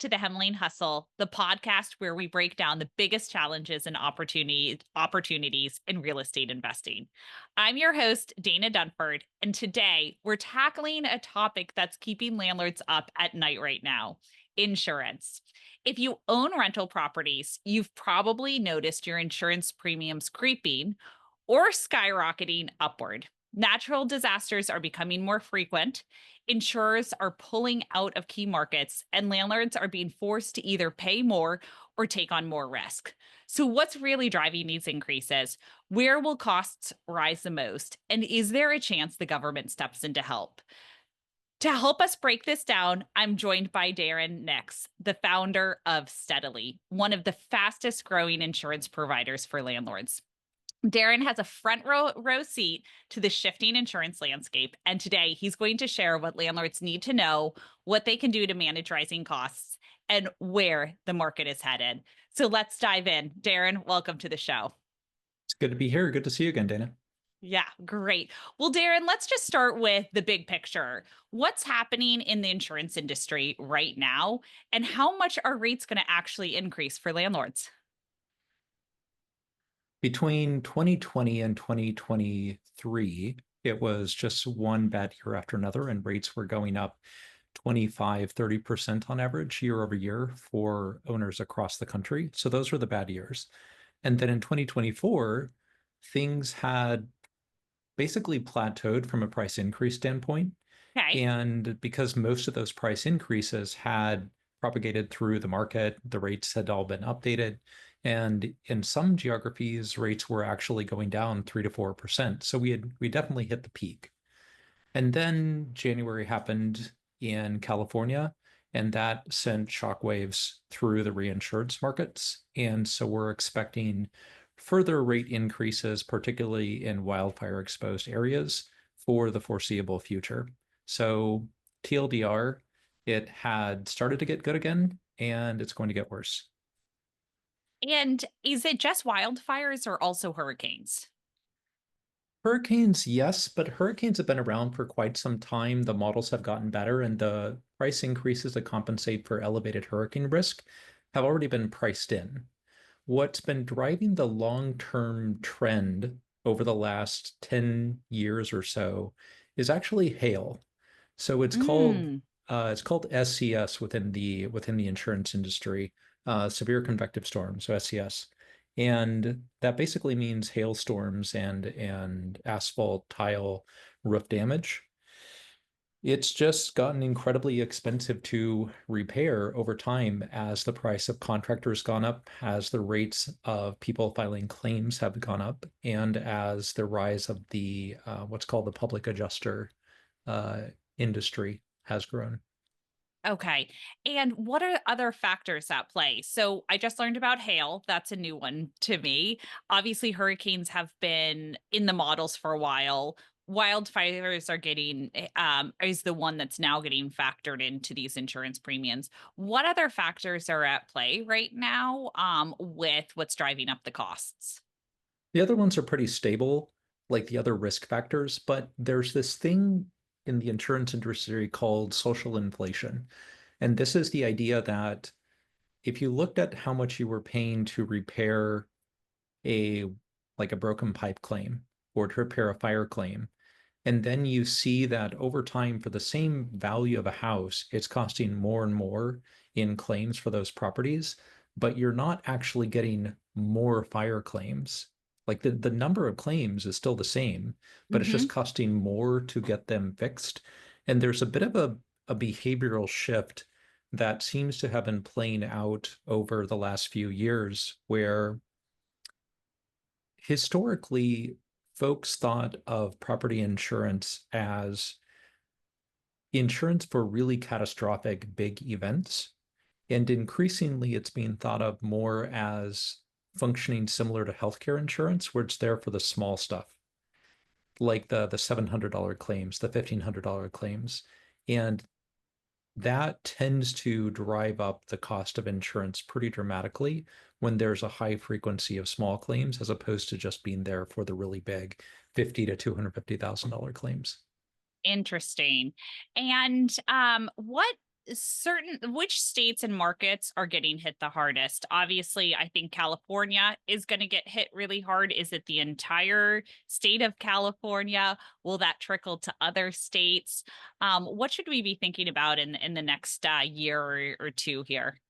to the Hemlane Hustle, the podcast where we break down the biggest challenges and opportunities in real estate investing. I'm your host, Dana Dunford, and today we're tackling a topic that's keeping landlords up at night right now: insurance. If you own rental properties, you've probably noticed your insurance premiums creeping or skyrocketing upward. Natural disasters are becoming more frequent. Insurers are pulling out of key markets, and landlords are being forced to either pay more or take on more risk. So, what's really driving these increases? Where will costs rise the most? And is there a chance the government steps in to help? To help us break this down, I'm joined by Darren Nix, the founder of Steadily, one of the fastest growing insurance providers for landlords. Darren has a front row seat to the shifting insurance landscape, and today he's going to share what landlords need to know, what they can do to manage rising costs, and where the market is headed. So let's dive in. Darren, welcome to the show. It's good to be here. Good to see you again, Dana. Yeah, great. Well, Darren, let's just start with the big picture. What's happening in the insurance industry right now, and how much are rates going to actually increase for landlords? Between 2020 and 2023, it was just one bad year after another, and rates were going up 25, 30% on average year over year for owners across the country. So those were the bad years. And then in 2024, things had basically plateaued from a price increase standpoint. Okay. And because most of those price increases had propagated through the market, the rates had all been updated. And in some geographies, rates were actually going down 3 to 4%. So we definitely hit the peak. And then January happened in California, and that sent shockwaves through the reinsurance markets. And so we're expecting further rate increases, particularly in wildfire exposed areas, for the foreseeable future. So TLDR, it had started to get good again, and it's going to get worse. And is it just wildfires or also hurricanes? Hurricanes, yes, but hurricanes have been around for quite some time. The models have gotten better, and the price increases to compensate for elevated hurricane risk have already been priced in. What's been driving the long-term trend over the last 10 years or so is actually hail. So Mm. it's called SCS within the insurance industry, severe convective storm, so SCS. And that basically means hailstorms and asphalt tile roof damage. It's just gotten incredibly expensive to repair over time as the price of contractors gone up, as the rates of people filing claims have gone up, and as the rise of the what's called the public adjuster uh, industry has grown. Okay. And what are other factors at play? So I just learned about hail. That's a new one to me. Obviously, hurricanes have been in the models for a while. Wildfires are is the one that's now getting factored into these insurance premiums. What other factors are at play right now, with what's driving up the costs? The other ones are pretty stable, like the other risk factors, but there's this thing in the insurance industry called social inflation. And this is the idea that if you looked at how much you were paying to repair a like a broken pipe claim or to repair a fire claim, and then you see that over time for the same value of a house, it's costing more and more in claims for those properties, but you're not actually getting more fire claims. Like the number of claims is still the same, but it's just Hmm. costing more to get them fixed. And there's a bit of a behavioral shift that seems to have been playing out over the last few years where historically folks thought of property insurance as insurance for really catastrophic big events. And increasingly, it's being thought of more as functioning similar to healthcare insurance, where it's there for the small stuff, like the $700 claims, the $1,500 claims. And that tends to drive up the cost of insurance pretty dramatically when there's a high frequency of small claims, as opposed to just being there for the really big 50 to $250,000 claims. Interesting. And what which states and markets are getting hit the hardest? Obviously, I think California is going to get hit really hard. Is it the entire state of California? Will that trickle to other states? What should we be thinking about in the next year or two here?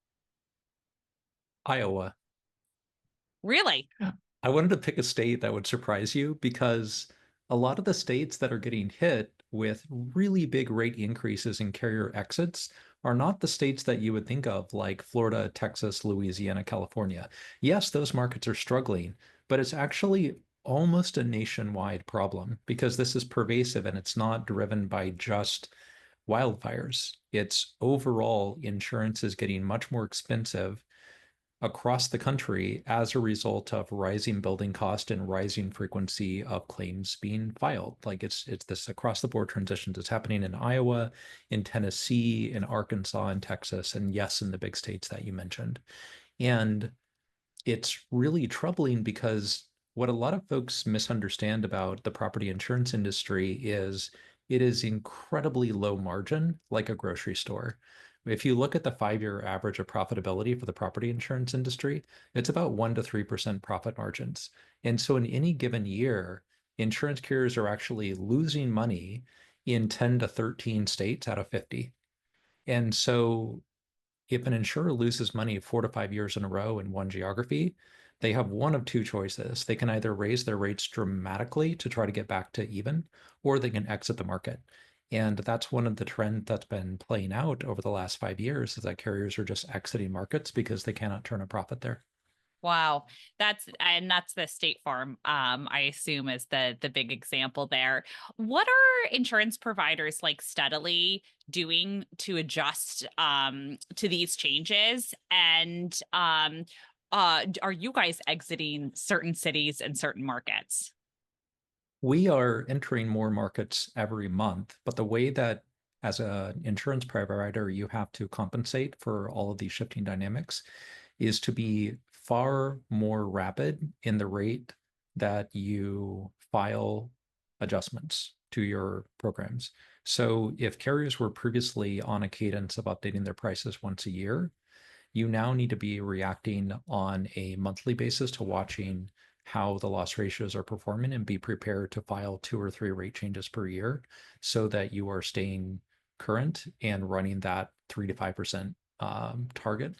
Iowa. Really? I wanted to pick a state that would surprise you because a lot of the states that are getting hit with really big rate increases in carrier exits are not the states that you would think of, like Florida, Texas, Louisiana, California. Yes, those markets are struggling, but it's actually almost a nationwide problem because this is pervasive and it's not driven by just wildfires. It's overall insurance is getting much more expensive across the country as a result of rising building cost and rising frequency of claims being filed. Like it's this across the board transition that's happening in Iowa, in Tennessee, in Arkansas, in Texas, and yes, in the big states that you mentioned. And it's really troubling because what a lot of folks misunderstand about the property insurance industry is it is incredibly low margin, like a grocery store. If you look at the 5-year average of profitability for the property insurance industry, it's about 1 to 3% profit margins. And so in any given year, insurance carriers are actually losing money in 10 to 13 states out of 50. And so if an insurer loses money 4 to 5 years in a row in one geography, they have one of two choices. They can either raise their rates dramatically to try to get back to even, or they can exit the market. And that's one of the trends that's been playing out over the last 5 years is that carriers are just exiting markets because they cannot turn a profit there. Wow. That's the State Farm, I assume is the big example there. What are insurance providers like Steadily doing to adjust to these changes? And are you guys exiting certain cities and certain markets? We are entering more markets every month, but the way that as an insurance provider, you have to compensate for all of these shifting dynamics is to be far more rapid in the rate that you file adjustments to your programs. So if carriers were previously on a cadence of updating their prices once a year, you now need to be reacting on a monthly basis to watching how the loss ratios are performing and be prepared to file 2 or 3 rate changes per year so that you are staying current and running that 3 to 5% target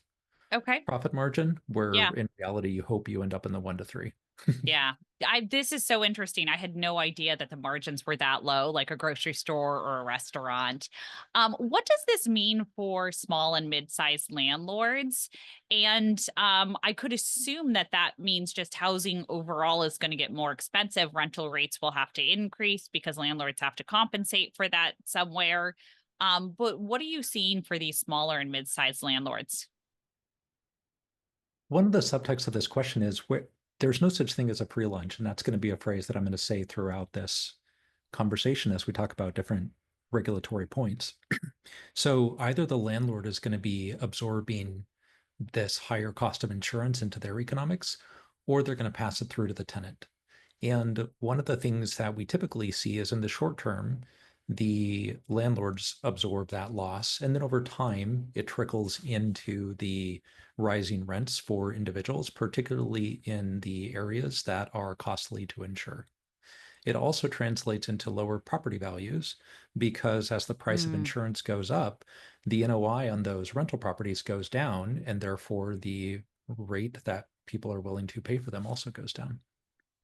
Okay. profit margin, where Yeah. in reality you hope you end up in the 1 to 3. Yeah. This is so interesting. I had no idea that the margins were that low, like a grocery store or a restaurant. What does this mean for small and mid-sized landlords? And I could assume that that means just housing overall is going to get more expensive. Rental rates will have to increase because landlords have to compensate for that somewhere. But what are you seeing for these smaller and mid-sized landlords? One of the subtexts of this question is where there's no such thing as a free lunch, and that's going to be a phrase that I'm going to say throughout this conversation as we talk about different regulatory points. So either the landlord is going to be absorbing this higher cost of insurance into their economics, or they're going to pass it through to the tenant. And one of the things that we typically see is in the short term, the landlords absorb that loss. And then over time, it trickles into the rising rents for individuals, particularly in the areas that are costly to insure. It also translates into lower property values because as the price of Hmm. insurance goes up, the NOI on those rental properties goes down, and therefore the rate that people are willing to pay for them also goes down.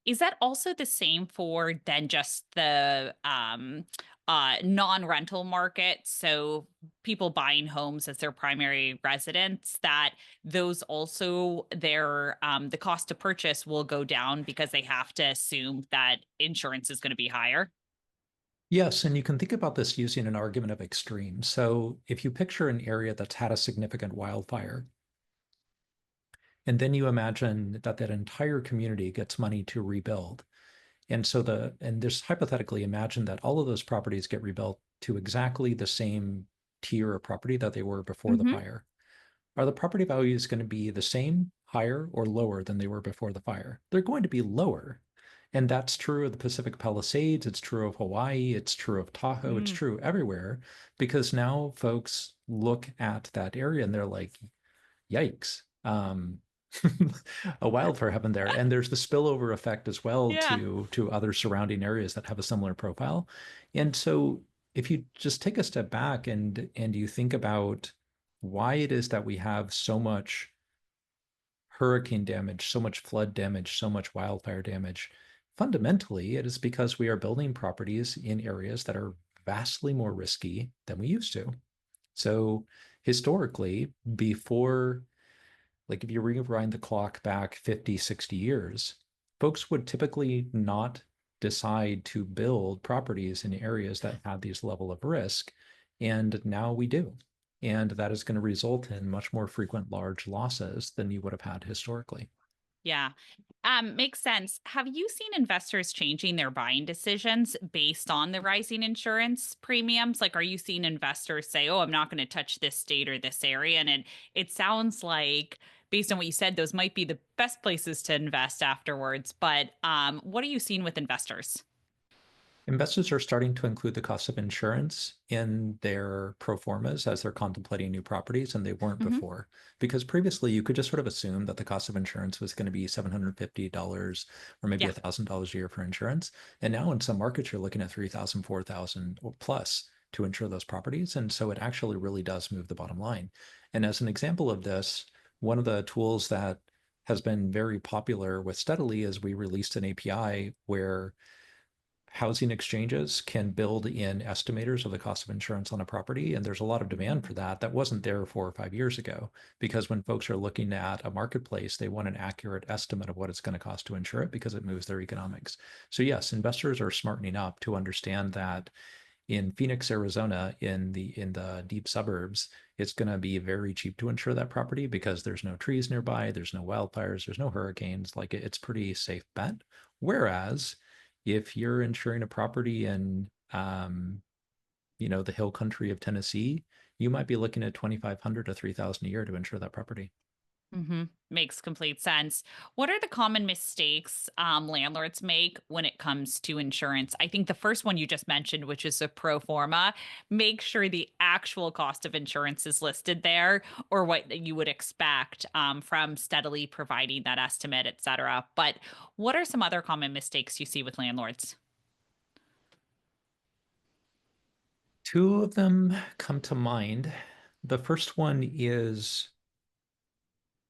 Is that also the same for then just the non-rental market? So people buying homes as their primary residence, that those also their the cost to purchase will go down because they have to assume that insurance is going to be higher. Yes, and you can think about this using an argument of extremes. So if you picture an area that's had a significant wildfire, and then you imagine that that entire community gets money to rebuild. And just hypothetically imagine that all of those properties get rebuilt to exactly the same tier of property that they were before the Hmm. fire. Are the property values going to be the same, higher, or lower than they were before the fire? They're going to be lower. And that's true of the Pacific Palisades. It's true of Hawaii. It's true of Tahoe. It's Mm, true everywhere because now folks look at that area and they're like, yikes. A wildfire happened there. And there's the spillover effect as well yeah. to other surrounding areas that have a similar profile. And so if you just take a step back and you think about why it is that we have so much hurricane damage, so much flood damage, so much wildfire damage, fundamentally, it is because we are building properties in areas that are vastly more risky than we used to. So historically, before, like if you rewind the clock back 50, 60 years, folks would typically not decide to build properties in areas that had these level of risk. And now we do. And that is going to result in much more frequent large losses than you would have had historically. Yeah. Makes sense. Have you seen investors changing their buying decisions based on the rising insurance premiums? Like, are you seeing investors say, "Oh, I'm not going to touch this state or this area"? And it sounds like, based on what you said, those might be the best places to invest afterwards. But what are you seeing with investors? Investors are starting to include the cost of insurance in their pro formas as they're contemplating new properties, and they weren't Hmm. before. Because previously, you could just sort of assume that the cost of insurance was going to be $750 or maybe Yeah. $1,000 a year for insurance. And now in some markets, you're looking at 3,000, 4,000 or plus to insure those properties. And so it actually really does move the bottom line. And as an example of this, one of the tools that has been very popular with Steadily is we released an API where housing exchanges can build in estimators of the cost of insurance on a property. And there's a lot of demand for that. That wasn't there 4 or 5 years ago, because when folks are looking at a marketplace, they want an accurate estimate of what it's going to cost to insure it because it moves their economics. So yes, investors are smartening up to understand that in Phoenix, Arizona, in the deep suburbs, it's going to be very cheap to insure that property because there's no trees nearby, there's no wildfires, there's no hurricanes. Like it's pretty safe bet. Whereas if you're insuring a property in the hill country of Tennessee, you might be looking at 2,500 to 3,000 a year to insure that property. Hmm. Makes complete sense. What are the common mistakes landlords make when it comes to insurance? I think the first one you just mentioned, which is a pro forma, make sure the actual cost of insurance is listed there or what you would expect from steadily providing that estimate, et cetera. But what are some other common mistakes you see with landlords? Two of them come to mind. The first one is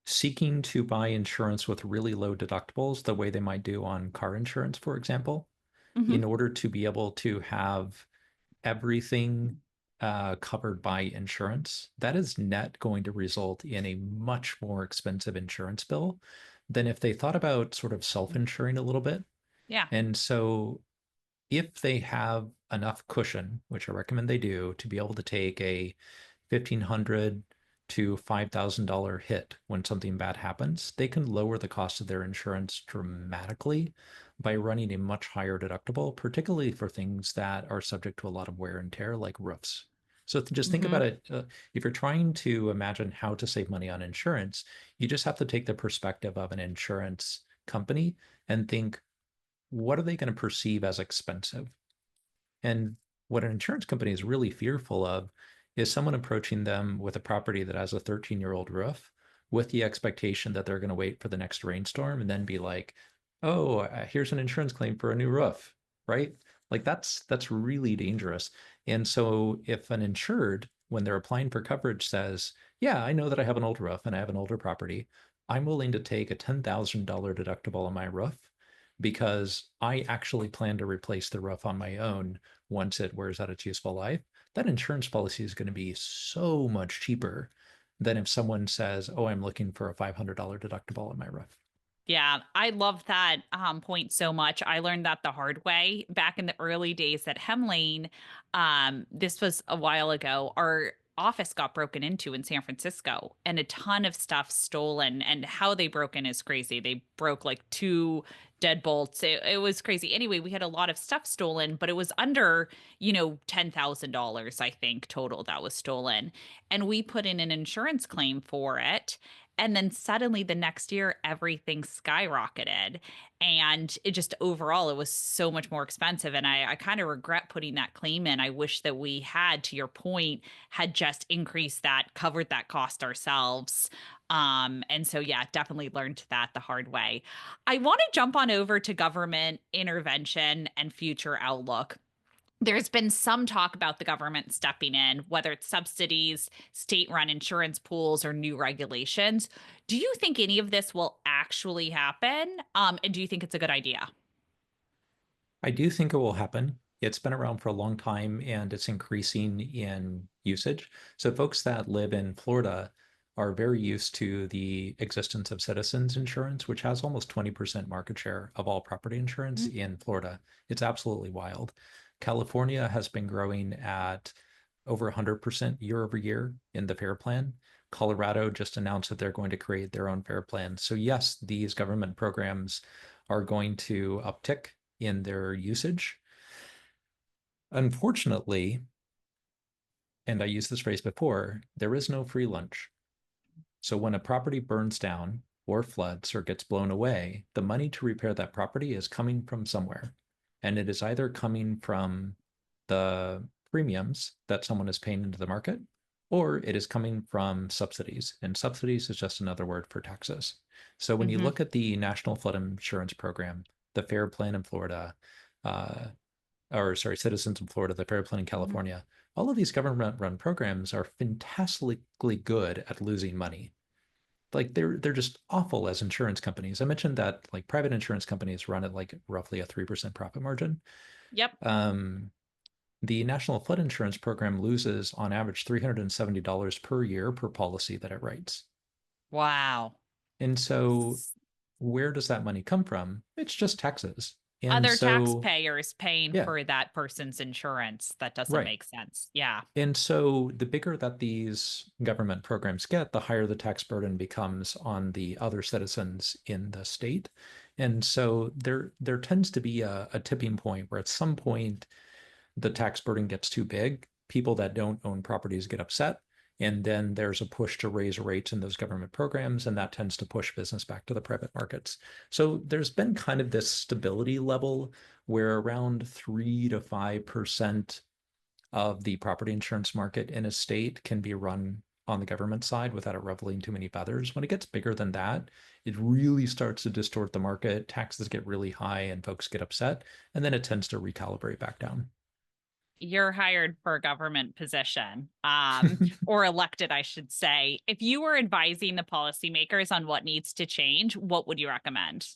seeking to buy insurance with really low deductibles, the way they might do on car insurance, for example, Hmm. in order to be able to have everything covered by insurance. That is net going to result in a much more expensive insurance bill than if they thought about sort of self-insuring a little bit. Yeah. And so if they have enough cushion, which I recommend they do, to be able to take a $1,500 to $5,000 hit when something bad happens, they can lower the cost of their insurance dramatically by running a much higher deductible, particularly for things that are subject to a lot of wear and tear, like roofs. So just think about Hmm. it. If you're trying to imagine how to save money on insurance, you just have to take the perspective of an insurance company and think, what are they going to perceive as expensive? And what an insurance company is really fearful of is someone approaching them with a property that has a 13-year-old roof with the expectation that they're going to wait for the next rainstorm and then be like, oh, here's an insurance claim for a new roof, right? Like that's really dangerous. And so if an insured, when they're applying for coverage, says, yeah, I know that I have an old roof and I have an older property, I'm willing to take a $10,000 deductible on my roof because I actually plan to replace the roof on my own once it wears out its useful life, that insurance policy is going to be so much cheaper than if someone says, oh, I'm looking for a $500 deductible on my roof. Yeah, I love that point so much. I learned that the hard way back in the early days at Hemlane. This was a while ago. Our office got broken into in San Francisco and a ton of stuff stolen. And how they broke in is crazy. They broke like two deadbolts. It was crazy. Anyway, we had a lot of stuff stolen, but it was under, $10,000, I think, total that was stolen. And we put in an insurance claim for it. And then suddenly the next year, everything skyrocketed. And it just overall, it was so much more expensive. And I kind of regret putting that claim in. I wish that we had, to your point, had just increased that, covered that cost ourselves. And so, yeah, definitely learned that the hard way. I want to jump on over to government intervention and future outlook. There's been some talk about the government stepping in, whether it's subsidies, state run insurance pools, or new regulations. Do you think any of this will actually happen? And do you think it's a good idea? I do think it will happen. It's been around for a long time and it's increasing in usage. So folks that live in Florida are very used to the existence of Citizens Insurance, which has almost 20% market share of all property insurance Mhm. in Florida. It's absolutely wild. California has been growing at over 100% year over year in the FAIR Plan. Colorado just announced that they're going to create their own FAIR Plan. So yes, these government programs are going to uptick in their usage. Unfortunately, and I used this phrase before, there is no free lunch. So when a property burns down or floods or gets blown away, the money to repair that property is coming from somewhere. And it is either coming from the premiums that someone is paying into the market, or it is coming from subsidies. And subsidies is just another word for taxes. So when you Hmm. look at the National Flood Insurance Program, the FAIR Plan in Florida, uh, or sorry, Citizens in Florida, the FAIR Plan in Hmm. California, all of these government run programs are fantastically good at losing money. Like they're just awful as insurance companies. I mentioned that like private insurance companies run at like roughly a 3% profit margin. Yep. Um, the National Flood Insurance Program loses on average $370 per year per policy that it writes. Wow. And so where does that money come from? It's just taxes. And Other so, taxpayers paying yeah, for that person's insurance. That doesn't right. make sense. Yeah. And so the bigger that these government programs get, the higher the tax burden becomes on the other citizens in the state. And so there tends to be a tipping point where at some point the tax burden gets too big. People that don't own properties get upset. And then there's a push to raise rates in those government programs, and that tends to push business back to the private markets. So there's been kind of this stability level where around 3 to 5% of the property insurance market in a state can be run on the government side without it ruffling too many feathers. When it gets bigger than that, it really starts to distort the market. Taxes get really high and folks get upset, and then it tends to recalibrate back down. You're hired for a government position, or elected, I should say. If you were advising the policymakers on what needs to change, what would you recommend?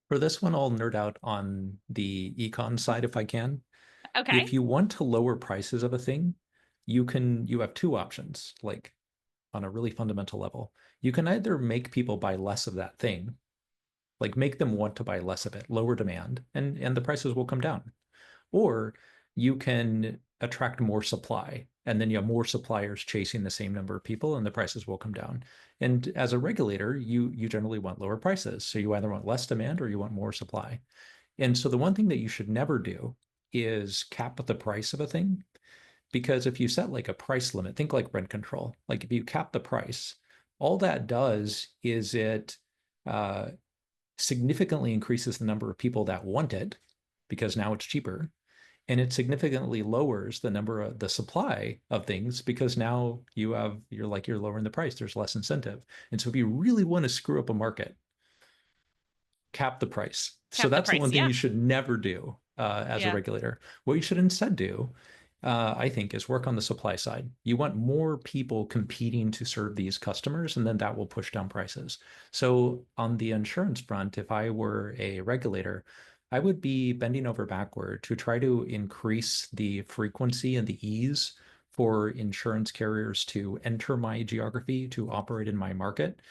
For this one, I'll nerd out on the econ side if I can. If Okay. you want to lower prices of a thing, you have two options, like on a really fundamental level. You can either make people buy less of that thing, like make them want to buy less of it, lower demand, and the prices will come down. Or you can attract more supply, and then you have more suppliers chasing the same number of people, and the prices will come down. And as a regulator, you generally want lower prices. So you either want less demand or you want more supply. And so the one thing that you should never do is cap the price of a thing. Because if you set like a price limit, think like rent control. Like if you cap the price, all that does is it uh, significantly increases the number of people that want it because now it's cheaper, and it significantly lowers the number of the supply of things because now you're lowering the price. There's less incentive. And so if you really want to screw up a market, cap the price. So Cap the that's the price. one thing Yeah. you should never do as a Yeah. regulator. What you should instead do, I think, is work on the supply side. You want more people competing to serve these customers, and then that will push down prices. So on the insurance front, if I were a regulator, I would be bending over backward to try to increase the frequency and the ease for insurance carriers to enter my geography, to operate in my market.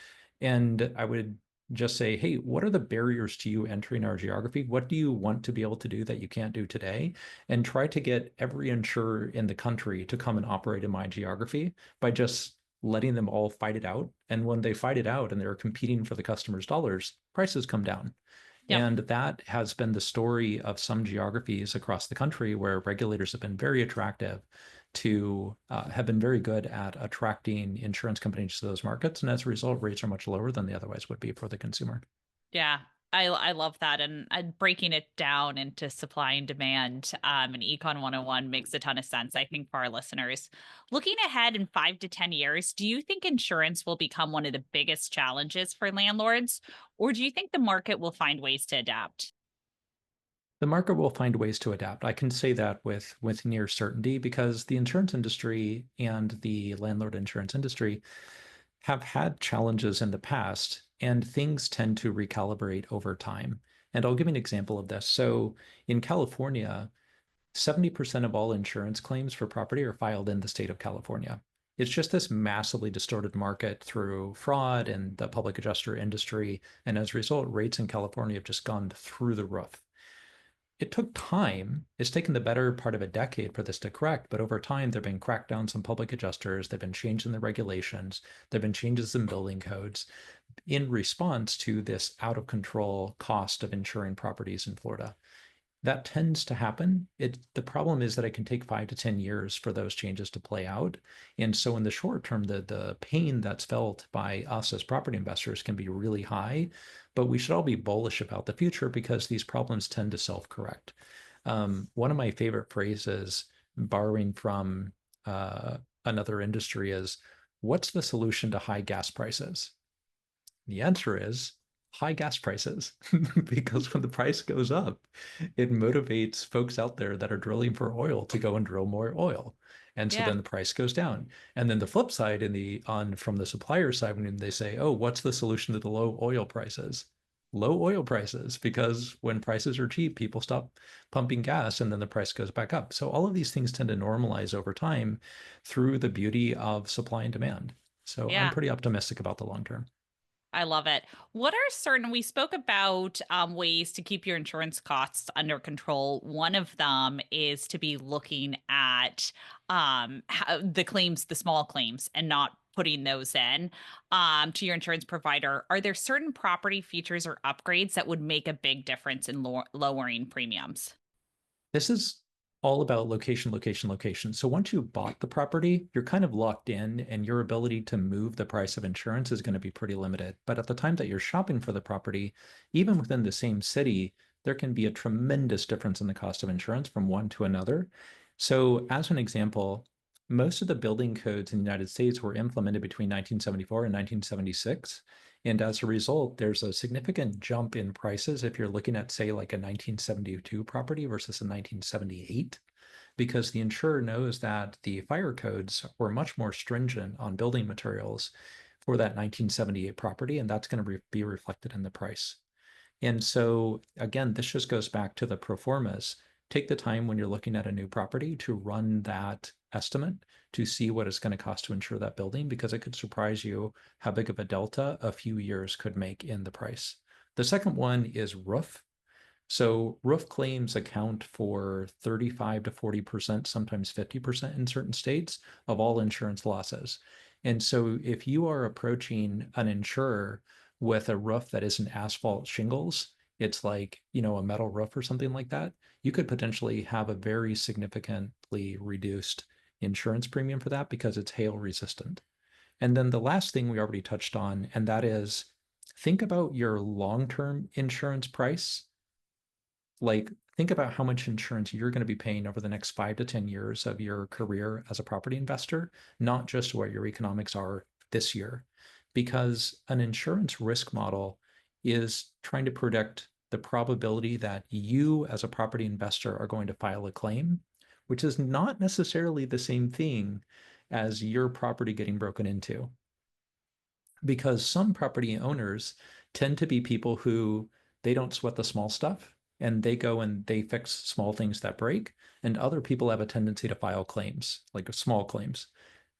And I would just say, hey, what are the barriers to you entering our geography? What do you want to be able to do that you can't do today? And try to get every insurer in the country to come and operate in my geography by just letting them all fight it out. And when they fight it out and they're competing for the customer's dollars, prices come down. Yep. And that has been the story of some geographies across the country where regulators have been very attractive have been very good at attracting insurance companies to those markets. And as a result, rates are much lower than they otherwise would be for the consumer. Yeah, I love that. And breaking it down into supply and demand and Econ 101 makes a ton of sense, I think, for our listeners. Looking ahead in 5 to 10 years, do you think insurance will become one of the biggest challenges for landlords, or do you think the market will find ways to adapt? The market will find ways to adapt. I can say that with near certainty because the insurance industry and the landlord insurance industry have had challenges in the past, and things tend to recalibrate over time. And I'll give you an example of this. So in California, 70% of all insurance claims for property are filed in the state of California. It's just this massively distorted market through fraud and the public adjuster industry. And as a result, rates in California have just gone through the roof. It took time. It's taken the better part of a decade for this to correct, but over time, there have been crackdowns on public adjusters. There have been changes in the regulations. There have been changes in building codes in response to this out of control cost of insuring properties in Florida. That tends to happen. The problem is that it can take 5 to 10 years for those changes to play out. And so in the short term, the pain that's felt by us as property investors can be really high, but we should all be bullish about the future because these problems tend to self-correct. One of my favorite phrases, borrowing from another industry, is, what's the solution to high gas prices? The answer is high gas prices, because when the price goes up, it motivates folks out there that are drilling for oil to go and drill more oil. And so Yeah, then the price goes down. And then the flip side from the supplier side, when they say, oh, what's the solution to the low oil prices? Low oil prices, because when prices are cheap, people stop pumping gas and then the price goes back up. So all of these things tend to normalize over time through the beauty of supply and demand. So I'm yeah. pretty optimistic about the long term. I love it. What are certain, we spoke about ways to keep your insurance costs under control. One of them is to be looking at the claims, the small claims, and not putting those in to your insurance provider. Are there certain property features or upgrades that would make a big difference in lowering premiums? This is all about location, location, location. So once you bought the property, you're kind of locked in, and your ability to move the price of insurance is going to be pretty limited. But at the time that you're shopping for the property, even within the same city, there can be a tremendous difference in the cost of insurance from one to another. So, as an example, most of the building codes in the United States were implemented between 1974 and 1976. And as a result, there's a significant jump in prices if you're looking at, say, like a 1972 property versus a 1978, because the insurer knows that the fire codes were much more stringent on building materials for that 1978 property, and that's going to be reflected in the price. And so, again, this just goes back to the pro formas. Take the time when you're looking at a new property to run that estimate to see what it's going to cost to insure that building, because it could surprise you how big of a delta a few years could make in the price. The second one is roof. So roof claims account for 35 to 40%, sometimes 50% in certain states of all insurance losses. And so if you are approaching an insurer with a roof that isn't asphalt shingles, it's like, a metal roof or something like that, you could potentially have a very significantly reduced insurance premium for that because it's hail resistant. And then the last thing we already touched on, and that is, think about your long-term insurance price. Like, think about how much insurance you're going to be paying over the next 5 to 10 years of your career as a property investor, not just what your economics are this year. Because an insurance risk model is trying to predict the probability that you as a property investor are going to file a claim, which is not necessarily the same thing as your property getting broken into. Because some property owners tend to be people who, they don't sweat the small stuff and they go and they fix small things that break. And other people have a tendency to file claims, like small claims.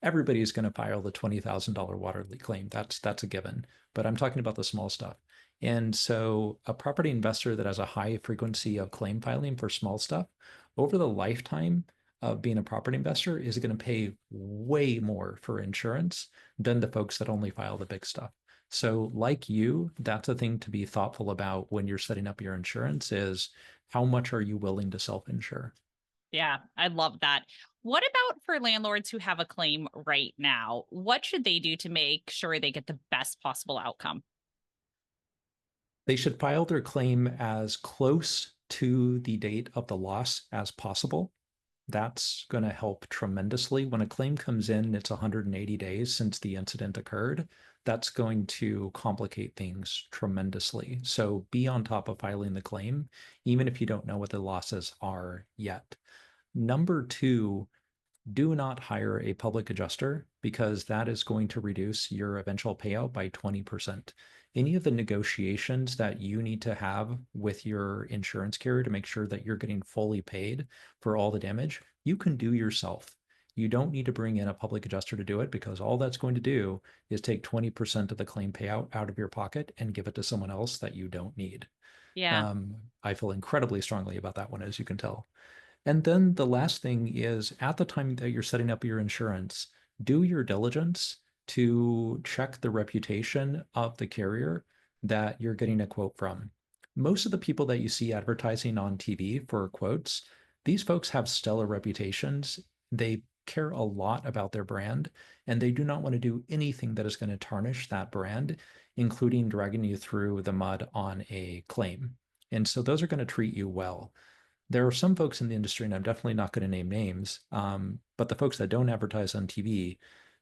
Everybody's going to file the $20,000 water leak claim. That's a given. But I'm talking about the small stuff. And so a property investor that has a high frequency of claim filing for small stuff over the lifetime of being a property investor is going to pay way more for insurance than the folks that only file the big stuff. So like you, that's a thing to be thoughtful about when you're setting up your insurance, is how much are you willing to self-insure? Yeah, I love that. What about for landlords who have a claim right now? What should they do to make sure they get the best possible outcome? They should file their claim as close to the date of the loss as possible. That's going to help tremendously. When a claim comes in, it's 180 days since the incident occurred. That's going to complicate things tremendously. So be on top of filing the claim, even if you don't know what the losses are yet. Number two, do not hire a public adjuster because that is going to reduce your eventual payout by 20%. Any of the negotiations that you need to have with your insurance carrier to make sure that you're getting fully paid for all the damage, you can do yourself. You don't need to bring in a public adjuster to do it because all that's going to do is take 20% of the claim payout out of your pocket and give it to someone else that you don't need. Yeah. I feel incredibly strongly about that one, as you can tell. And then the last thing is at the time that you're setting up your insurance, do your diligence to check the reputation of the carrier that you're getting a quote from. Most of the people that you see advertising on TV for quotes, these folks have stellar reputations. They care a lot about their brand, and they do not want to do anything that is going to tarnish that brand, including dragging you through the mud on a claim. And so those are going to treat you well. There are some folks in the industry, and I'm definitely not going to name names, but the folks that don't advertise on TV,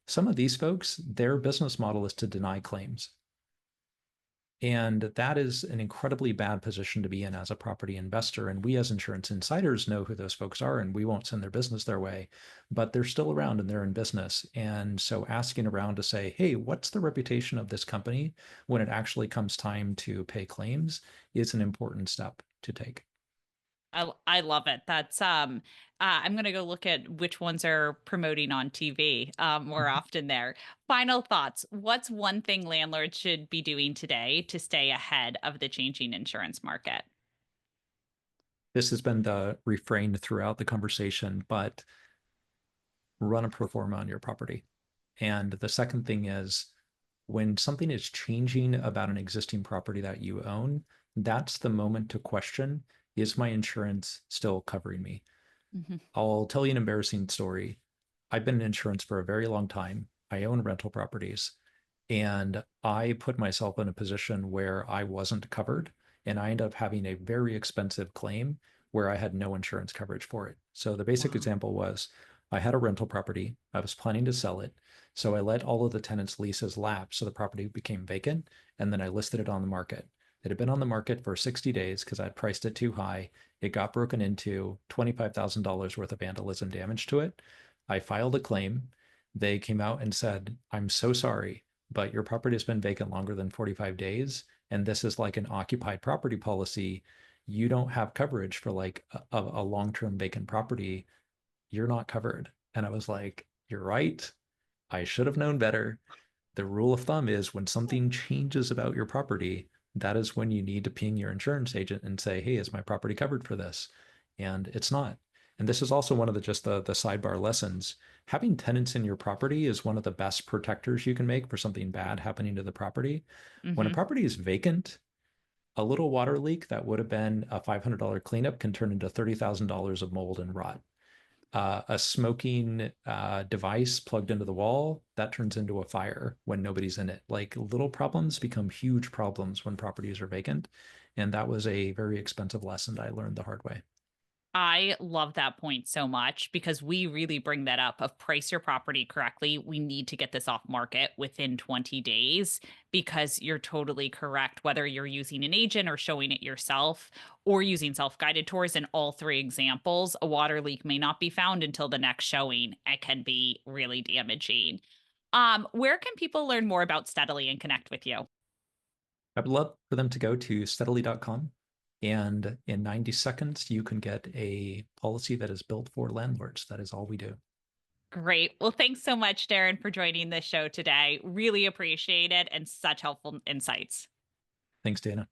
some of these folks, their business model is to deny claims. And that is an incredibly bad position to be in as a property investor. And we as insurance insiders know who those folks are, and we won't send their business their way, but they're still around and they're in business. And so asking around to say, hey, what's the reputation of this company when it actually comes time to pay claims is an important step to take. I love it. That's I'm gonna go look at which ones are promoting on TV more often there. Final thoughts. What's one thing landlords should be doing today to stay ahead of the changing insurance market? This has been the refrain throughout the conversation, but run a pro forma on your property. And the second thing is when something is changing about an existing property that you own, that's the moment to question, is my insurance still covering me? Mhm. I'll tell you an embarrassing story. I've been in insurance for a very long time. I own rental properties. And I put myself in a position where I wasn't covered. And I ended up having a very expensive claim where I had no insurance coverage for it. So the basic Wow. example was I had a rental property. I was planning to sell it. So I let all of the tenants' leases lapse. So the property became vacant. And then I listed it on the market. It had been on the market for 60 days because I'd priced it too high. It got broken into, $25,000 worth of vandalism damage to it. I filed a claim. They came out and said, I'm so sorry, but your property has been vacant longer than 45 days. And this is like an occupied property policy. You don't have coverage for like a long-term vacant property. You're not covered. And I was like, you're right. I should have known better. The rule of thumb is when something changes about your property, that is when you need to ping your insurance agent and say, hey, is my property covered for this? And it's not. And this is also one of the sidebar lessons. Having tenants in your property is one of the best protectors you can make for something bad happening to the property. When a Hmm. property is vacant, a little water leak that would have been a $500 cleanup can turn into $30,000 of mold and rot. A smoking device plugged into the wall that turns into a fire when nobody's in it. Like little problems become huge problems when properties are vacant. And that was a very expensive lesson that I learned the hard way. I love that point so much because we really bring that up of price your property correctly. We need to get this off market within 20 days because you're totally correct. Whether you're using an agent or showing it yourself or using self-guided tours in all three examples, a water leak may not be found until the next showing. It can be really damaging. Where can people learn more about Steadily and connect with you? I'd love for them to go to steadily.com. And in 90 seconds, you can get a policy that is built for landlords. That is all we do. Great. Well, thanks so much, Darren, for joining the show today. Really appreciate it and such helpful insights. Thanks, Dana.